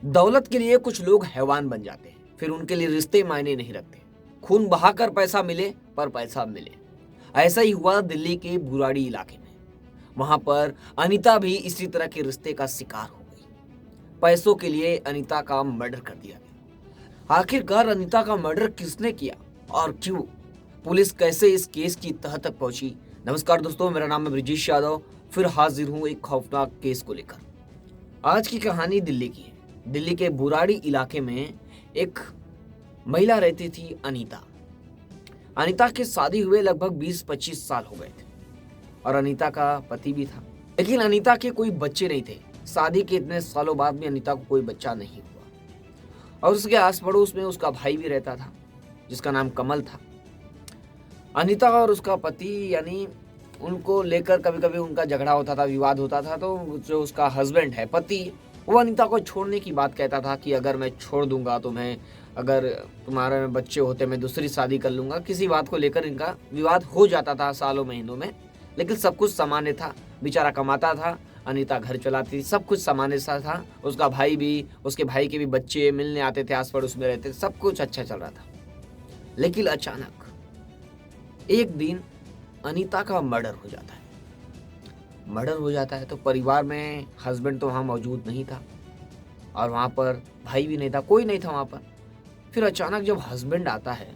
दौलत के लिए कुछ लोग हैवान बन जाते हैं, फिर उनके लिए रिश्ते मायने नहीं रखते। खून बहाकर पैसा मिले पर पैसा मिले। ऐसा ही हुआ दिल्ली के बुराड़ी इलाके में। वहां पर अनीता भी इसी तरह के रिश्ते का शिकार हो गई। पैसों के लिए अनीता का मर्डर कर दिया गया। आखिरकार अनीता का मर्डर किसने किया और क्यों? पुलिस कैसे इस केस की तह तक पहुंची? नमस्कार दोस्तों, मेरा नाम है ब्रिजेश यादव। फिर हाजिर हूं एक खौफनाक केस को लेकर। आज की कहानी दिल्ली की है। दिल्ली के बुराड़ी इलाके में एक महिला रहती थी, अनीता। अनीता की शादी हुए लगभग 20-25 साल हो गए थे और अनीता का पति भी था, लेकिन अनीता के कोई बच्चे नहीं थे। शादी के इतने सालों बाद भी अनीता को कोई बच्चा नहीं हुआ और उसके आस पड़ोस में उसका भाई भी रहता था जिसका नाम कमल था। अनीता और उसका पति यानी उनको लेकर कभी कभी उनका झगड़ा होता था, विवाद होता था। तो जो उसका हस्बैंड है, पति, वो अनीता को छोड़ने की बात कहता था कि अगर मैं छोड़ दूंगा तुम्हें, अगर तुम्हारे बच्चे होते मैं दूसरी शादी कर लूंगा। किसी बात को लेकर इनका विवाद हो जाता था सालों महीनों में, लेकिन सब कुछ सामान्य था। बेचारा कमाता था, अनीता घर चलाती थी, सब कुछ सामान्य सा था। उसका भाई भी, उसके भाई के भी बच्चे मिलने आते थे, आस पड़ोस में रहते थे, सब कुछ अच्छा चल रहा था। लेकिन अचानक एक दिन अनीता का मर्डर हो जाता है। मर्डर हो जाता है तो परिवार में हस्बैंड तो वहाँ मौजूद नहीं था और वहाँ पर भाई भी नहीं था, कोई नहीं था वहाँ पर। फिर अचानक जब हस्बैंड आता है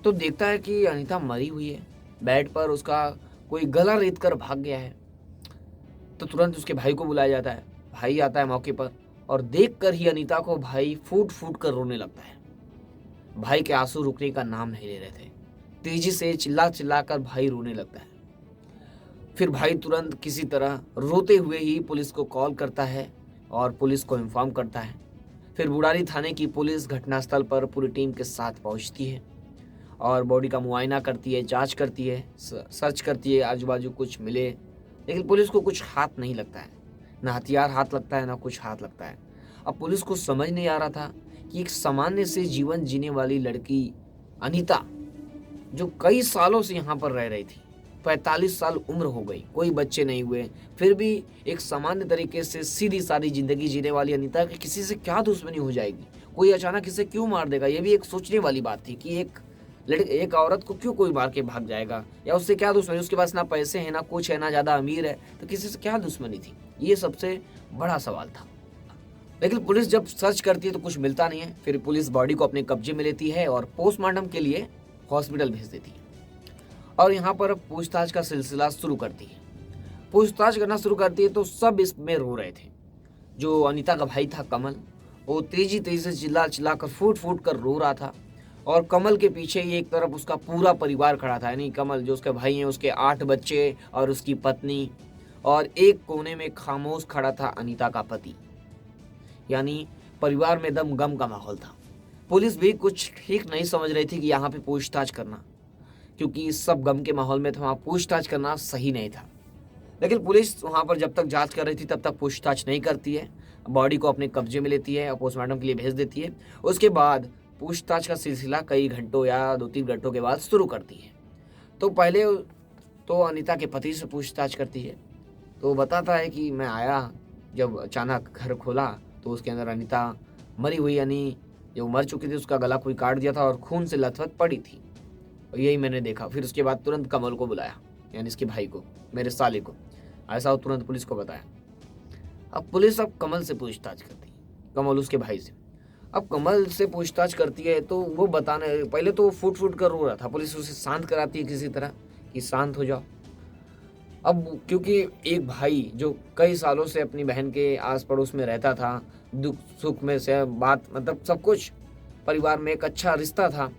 तो देखता है कि अनीता मरी हुई है, बेड पर उसका कोई गला रेत कर भाग गया है। तो तुरंत उसके भाई को बुलाया जाता है। भाई आता है मौके पर और देख कर ही अनीता को भाई फूट फूट कर रोने लगता है। भाई के आंसू रुकने का नाम नहीं ले रहे थे। तेजी से चिल्ला चिल्ला कर भाई रोने लगता है। फिर भाई तुरंत किसी तरह रोते हुए ही पुलिस को कॉल करता है और पुलिस को इन्फॉर्म करता है। फिर बुराड़ी थाने की पुलिस घटनास्थल पर पूरी टीम के साथ पहुंचती है और बॉडी का मुआयना करती है, जांच करती है, सर्च करती है आजू बाजू कुछ मिले। लेकिन पुलिस को कुछ हाथ नहीं लगता है, ना हथियार हाथ लगता है, ना कुछ हाथ लगता है। अब पुलिस को समझ नहीं आ रहा था कि एक सामान्य से जीवन जीने वाली लड़की अनीता, जो कई सालों से यहाँ पर रह रही थी, 45 साल उम्र हो गई, कोई बच्चे नहीं हुए, फिर भी एक सामान्य तरीके से सीधी सादी जिंदगी जीने वाली अनीता की किसी से क्या दुश्मनी हो जाएगी? कोई अचानक इसे क्यों मार देगा? ये भी एक सोचने वाली बात थी कि एक औरत को क्यों कोई मार के भाग जाएगा, या उससे क्या दुश्मनी? उसके पास ना पैसे हैं, ना कुछ है, ना ज्यादा अमीर है, तो किसी से क्या दुश्मनी थी? ये सबसे बड़ा सवाल था। लेकिन पुलिस जब सर्च करती है तो कुछ मिलता नहीं है। फिर पुलिस बॉडी को अपने कब्जे में लेती है और पोस्टमार्टम के लिए हॉस्पिटल भेज देती है और यहाँ पर पूछताछ का सिलसिला शुरू करती है। पूछताछ करना शुरू करती है तो सब इसमें रो रहे थे। जो अनीता का भाई था कमल, वो तेजी तेजी से चिल्ला चिल्ला कर फूट फूट कर रो रहा था और कमल के पीछे ही एक तरफ उसका पूरा परिवार खड़ा था। यानी कमल, जो उसके भाई हैं, उसके 8 बच्चे और उसकी पत्नी, और एक कोने में खामोश खड़ा था अनीता का पति। यानी परिवार में दम गम का माहौल था। पुलिस भी कुछ ठीक नहीं समझ रही थी कि यहाँ पे पूछताछ करना, क्योंकि सब गम के माहौल में था, वहाँ पूछताछ करना सही नहीं था। लेकिन पुलिस वहाँ पर जब तक जांच कर रही थी तब तक पूछताछ नहीं करती है, बॉडी को अपने कब्जे में लेती है और पोस्टमार्टम के लिए भेज देती है। उसके बाद पूछताछ का सिलसिला कई घंटों या 2-3 घंटों के बाद शुरू करती है। तो पहले तो अनीता के पति से पूछताछ करती है। तो बताता है कि मैं आया, जब अचानक घर खोला तो उसके अंदर अनीता मरी हुई, यानी जो मर चुकी थी, उसका गला कोई काट दिया था और खून से लथपथ पड़ी थी, और यही मैंने देखा। फिर उसके बाद तुरंत कमल को बुलाया, यानी इसके भाई को, मेरे साले को। ऐसा हो तुरंत पुलिस को बताया। अब पुलिस अब कमल से पूछताछ करती है, कमल उसके भाई से। अब कमल से पूछताछ करती है तो वो बताने, पहले तो वो फूट फूट कर रो रहा था। पुलिस उसे शांत कराती है किसी तरह कि शांत हो जाओ। अब क्योंकि एक भाई जो कई सालों से अपनी बहन के आस पड़ोस में रहता था, दुख सुख में से बात, मतलब सब कुछ, परिवार में एक अच्छा रिश्ता था,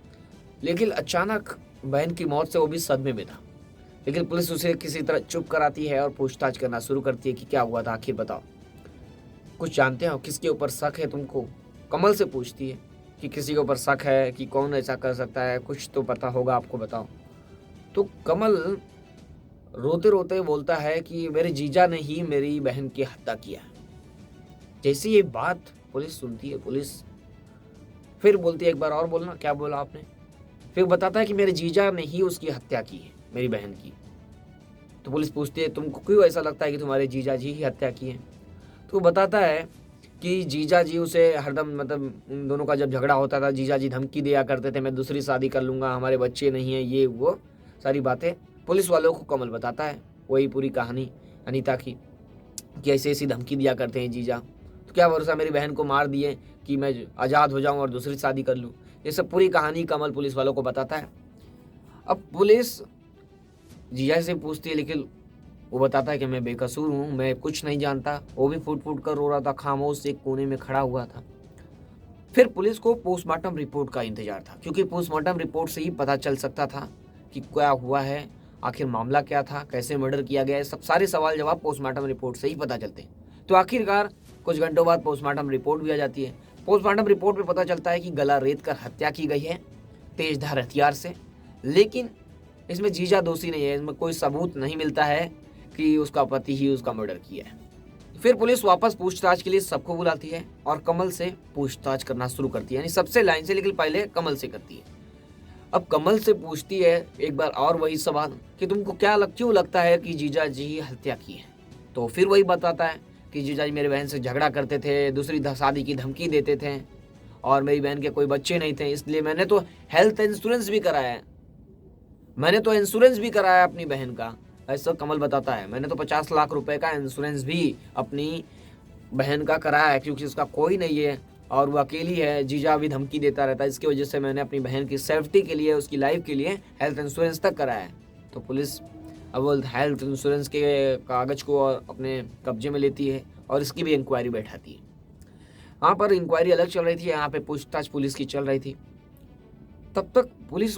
लेकिन अचानक बहन की मौत से वो भी सदमे में था। लेकिन पुलिस उसे किसी तरह चुप कराती है और पूछताछ करना शुरू करती है कि क्या हुआ था, आखिर बताओ, कुछ जानते हो, किसके ऊपर शक है तुमको? कमल से पूछती है कि किसी के ऊपर शक है कि कौन ऐसा कर सकता है, कुछ तो पता होगा आपको, बताओ। तो कमल रोते रोते बोलता है कि मेरे जीजा ने ही मेरी बहन की हत्या किया है। जैसे ये बात पुलिस सुनती है, पुलिस फिर बोलती है, एक बार और बोलना, क्या बोला आपने? फिर बताता है कि मेरे जीजा ने ही उसकी हत्या की है, मेरी बहन की। तो पुलिस पूछती है तुमको क्यों ऐसा लगता है कि तुम्हारे जीजा जी ही हत्या की है? तो वो बताता है कि जीजा जी उसे हरदम मतलब उन दोनों का जब झगड़ा होता था जीजा जी धमकी दिया करते थे, मैं दूसरी शादी कर लूँगा, हमारे बच्चे नहीं हैं, ये वो सारी बातें पुलिस वालों को कमल बताता है। वही पूरी कहानी अनीता की कि ऐसी ऐसी धमकी दिया करते हैं जीजा, तो क्या भरोसा मेरी बहन को मार दिए कि मैं आज़ाद हो जाऊँ और दूसरी शादी कर लूँ। ये सब पूरी कहानी कमल पुलिस वालों को बताता है। अब पुलिस जीजा से पूछती है, लेकिन वो बताता है कि मैं बेकसूर हूँ, मैं कुछ नहीं जानता। वो भी फूट फूट कर रो रहा था, खामोश एक कोने में खड़ा हुआ था। फिर पुलिस को पोस्टमार्टम रिपोर्ट का इंतजार था, क्योंकि पोस्टमार्टम रिपोर्ट से ही पता चल सकता था कि क्या हुआ है, आखिर मामला क्या था, कैसे मर्डर किया गया है। सब सारे सवाल जवाब पोस्टमार्टम रिपोर्ट से ही पता चलते हैं। तो आखिरकार कुछ घंटों बाद पोस्टमार्टम रिपोर्ट भी आ जाती है। पोस्टमार्टम रिपोर्ट में पता चलता है कि गला रेत कर हत्या की गई है तेजधार हथियार से, लेकिन इसमें जीजा दोषी नहीं है। इसमें कोई सबूत नहीं मिलता है कि उसका पति ही उसका मर्डर किया है। फिर पुलिस वापस पूछताछ के लिए सबको बुलाती है और कमल से पूछताछ करना शुरू करती है, यानी सबसे लाइन से, लेकिन पहले कमल से करती है। अब कमल से पूछती है एक बार और वही सवाल कि तुमको क्यों लगता है कि जीजा जी हत्या की है। तो फिर वही बताता है कि जीजा जी मेरी बहन से झगड़ा करते थे, दूसरी शादी की धमकी देते थे और मेरी बहन के कोई बच्चे नहीं थे, इसलिए मैंने तो हेल्थ इंश्योरेंस भी कराया है, मैंने तो इंश्योरेंस भी कराया अपनी बहन का। ऐसा कमल बताता है, मैंने तो 50 लाख रुपए का इंश्योरेंस भी अपनी बहन का कराया है, क्योंकि उसका कोई नहीं है और वो अकेली है, जीजा भी धमकी देता रहता है, इसकी वजह से मैंने अपनी बहन की सेफ्टी के लिए, उसकी लाइफ के लिए हेल्थ इंश्योरेंस तक कराया है। तो पुलिस अब वो हेल्थ इंश्योरेंस के कागज को अपने कब्जे में लेती है और इसकी भी इंक्वायरी बैठाती है। वहाँ पर इंक्वायरी अलग चल रही थी, यहाँ पे पूछताछ पुलिस की चल रही थी। तब तक पुलिस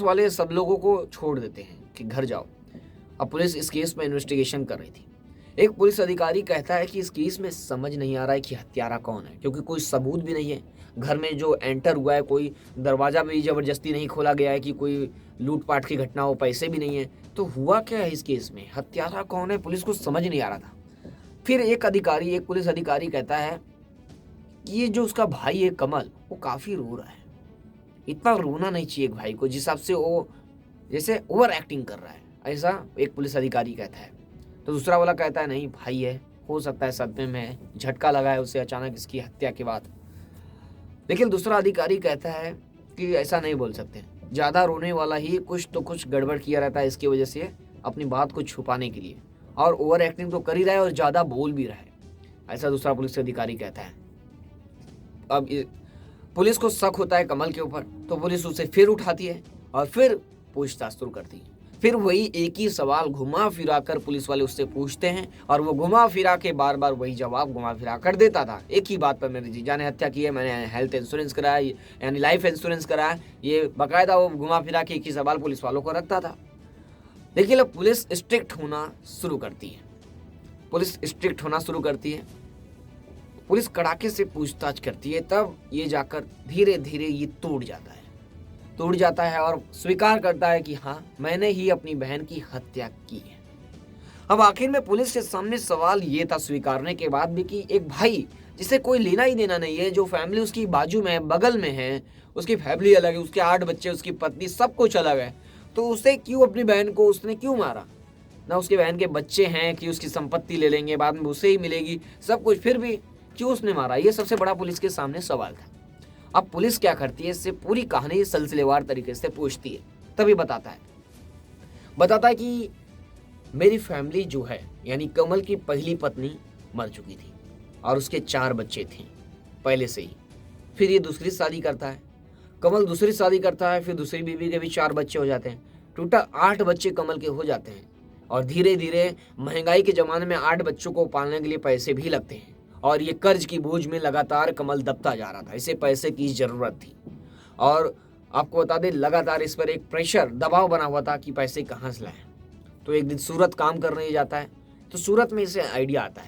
वाले सब लोगों को छोड़ देते हैं कि घर जाओ। अब पुलिस इस केस में इन्वेस्टिगेशन कर रही थी। एक पुलिस अधिकारी कहता है कि इस केस में समझ नहीं आ रहा है कि हत्यारा कौन है, क्योंकि कोई सबूत भी नहीं है। घर में जो एंटर हुआ है, कोई दरवाजा भी जबरदस्ती नहीं खोला गया है कि कोई लूटपाट की घटना हो, पैसे भी नहीं है। तो हुआ क्या है इस केस में, हत्यारा कौन है, पुलिस को समझ नहीं आ रहा था। फिर एक पुलिस अधिकारी कहता है कि ये जो उसका भाई है कमल, वो काफ़ी रो रहा है, इतना रोना नहीं चाहिए एक भाई को, जिस हिसाब से वो जैसे ओवर एक्टिंग कर रहा है, ऐसा एक पुलिस अधिकारी कहता है। तो दूसरा वाला कहता है नहीं भाई है, हो सकता है सदमे में है, झटका लगा है उसे अचानक इसकी हत्या के बाद। लेकिन दूसरा अधिकारी कहता है कि ऐसा नहीं बोल सकते, ज़्यादा रोने वाला ही कुछ गड़बड़ किया रहता है, इसकी वजह से अपनी बात को छुपाने के लिए, और ओवर एक्टिंग तो कर ही रहा है और ज़्यादा बोल भी रहा है, ऐसा दूसरा पुलिस अधिकारी कहता है। अब पुलिस को शक होता है कमल के ऊपर, तो पुलिस उसे फिर उठाती है और फिर पूछताछ शुरू करती है। फिर वही एक ही सवाल घुमा फिरा कर पुलिस वाले उससे पूछते हैं और वो घुमा फिरा के बार बार वही जवाब घुमा फिरा कर देता था, एक ही बात पर मेरी जीजा ने हत्या की है, मैंने हेल्थ इंश्योरेंस कराया, यानी लाइफ इंश्योरेंस कराया, ये बाकायदा वो घुमा फिरा के एक ही सवाल पुलिस वालों को रखता था। लेकिन अब पुलिस स्ट्रिक्ट होना शुरू करती है, पुलिस कड़ाके से पूछताछ करती है, तब ये जाकर धीरे धीरे ये टूट जाता है और स्वीकार करता है कि हाँ, मैंने ही अपनी बहन की हत्या की है। अब आखिर में पुलिस के सामने सवाल ये था स्वीकारने के बाद भी कि एक भाई जिसे कोई लेना ही देना नहीं है, जो फैमिली उसकी बाजू में है, बगल में है, उसकी फैमिली अलग है, उसके 8 बच्चे, उसकी पत्नी, सब कुछ अलग है, तो उसे क्यों, अपनी बहन को उसने क्यों मारा? ना उसकी बहन के बच्चे हैं कि उसकी संपत्ति ले लेंगे, बाद में उसे ही मिलेगी सब कुछ, फिर भी क्यों उसने मारा? ये सबसे बड़ा पुलिस के सामने सवाल था। अब पुलिस क्या करती है, इससे पूरी कहानी सिलसिलेवार तरीके से पूछती है, तभी बताता है कि मेरी फैमिली जो है, यानी कमल की पहली पत्नी मर चुकी थी और उसके 4 बच्चे थे पहले से ही। फिर ये दूसरी शादी करता है, कमल दूसरी शादी करता है, फिर दूसरी बीवी के भी 4 बच्चे हो जाते हैं, टोटल 8 बच्चे कमल के हो जाते हैं। और धीरे धीरे महंगाई के ज़माने में 8 बच्चों को पालने के लिए पैसे भी लगते हैं और ये कर्ज की बोझ में लगातार कमल दबता जा रहा था, इसे पैसे की ज़रूरत थी। और आपको बता दें, लगातार इस पर एक प्रेशर, दबाव बना हुआ था कि पैसे कहाँ से लाएं। तो एक दिन सूरत काम करने जाता है, तो सूरत में इसे आइडिया आता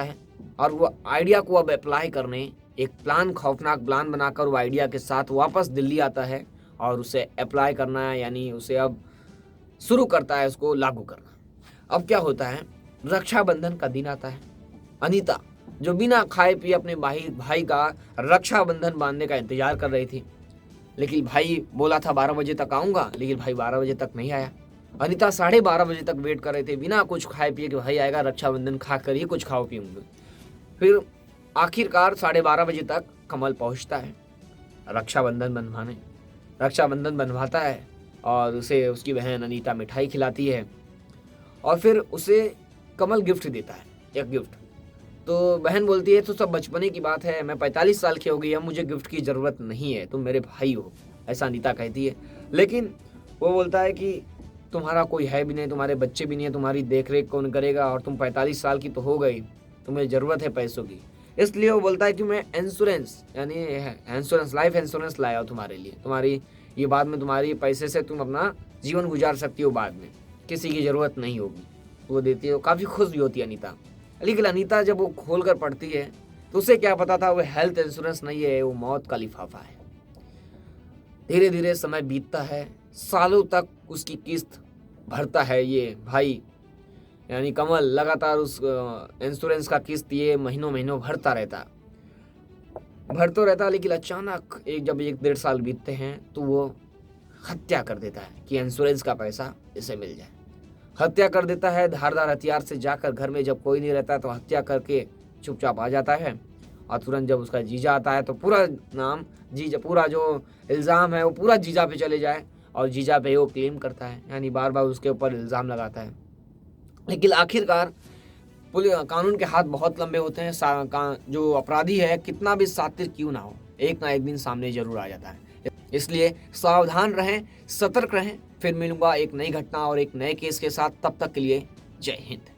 है और वो आइडिया को अब अप्लाई करने एक खौफनाक प्लान बनाकर वो आइडिया के साथ वापस दिल्ली आता है और उसे अप्लाई करना है, यानी उसे अब शुरू करता है उसको लागू करना। अब क्या होता है, रक्षाबंधन का दिन आता है। अनीता, जो बिना खाए पिए अपने भाई का रक्षाबंधन बांधने का इंतजार कर रही थी, लेकिन भाई बोला था 12 बजे तक आऊँगा, लेकिन भाई 12 बजे तक नहीं आया। अनीता 12:30 बजे तक वेट कर रहे थे बिना कुछ खाए पिए कि भाई आएगा रक्षाबंधन, खा कर ही कुछ खाओ पीऊंगे। फिर आखिरकार 12:30 बजे तक कमल पहुंचता है रक्षाबंधन बंधवाने। रक्षाबंधन बंधवाता है और उसे उसकी बहन अनीता मिठाई खिलाती है और फिर उसे कमल गिफ्ट देता है, एक गिफ्ट। तो बहन बोलती है तो सब बचपने की बात है, मैं 45 साल की हो गई, अब मुझे गिफ्ट की ज़रूरत नहीं है, तुम मेरे भाई हो, ऐसा अनीता कहती है। लेकिन वो बोलता है कि तुम्हारा कोई है भी नहीं, तुम्हारे बच्चे भी नहीं है, तुम्हारी देख रेख कौन करेगा, और तुम 45 साल की तो हो गई, तुम्हें ज़रूरत है पैसों की। इसलिए वो बोलता है कि मैं इंश्योरेंस यानी इंश्योरेंस, लाइफ इंश्योरेंस लाया हूँ तुम्हारे लिए, तुम्हारी ये बाद में तुम्हारी पैसे से तुम अपना जीवन गुजार सकती हो, बाद में किसी की ज़रूरत नहीं होगी। वो देती है, वो काफ़ी खुश भी होती है अनीता। लेकिन अनीता जब वो खोल कर पढ़ती है तो उसे क्या पता था वो हेल्थ इंश्योरेंस नहीं है, वो मौत का लिफाफा है। धीरे धीरे समय बीतता है, सालों तक उसकी किस्त भरता है ये भाई यानी कमल, लगातार उस इंश्योरेंस का किस्त ये महीनों महीनों भरता रहता लेकिन अचानक जब 1-1.5 साल बीतते हैं तो वो हत्या कर देता है कि इंश्योरेंस का पैसा इसे मिल जाए। हत्या कर देता है धारदार हथियार से, जाकर घर में जब कोई नहीं रहता तो हत्या करके चुपचाप आ जाता है। और तुरंत जब उसका जीजा आता है तो पूरा नाम जीजा, पूरा जो इल्ज़ाम है वो पूरा जीजा पे चले जाए और जीजा पे वो क्लेम करता है, यानी बार बार उसके ऊपर इल्ज़ाम लगाता है। लेकिन आखिरकार कानून के हाथ बहुत लंबे होते हैं, जो अपराधी है कितना भी शातिर क्यों ना हो, एक ना एक दिन सामने जरूर आ जाता है। इसलिए सावधान रहें, सतर्क रहें। फिर मिलूंगा एक नई घटना और एक नए केस के साथ, तब तक के लिए जय हिंद।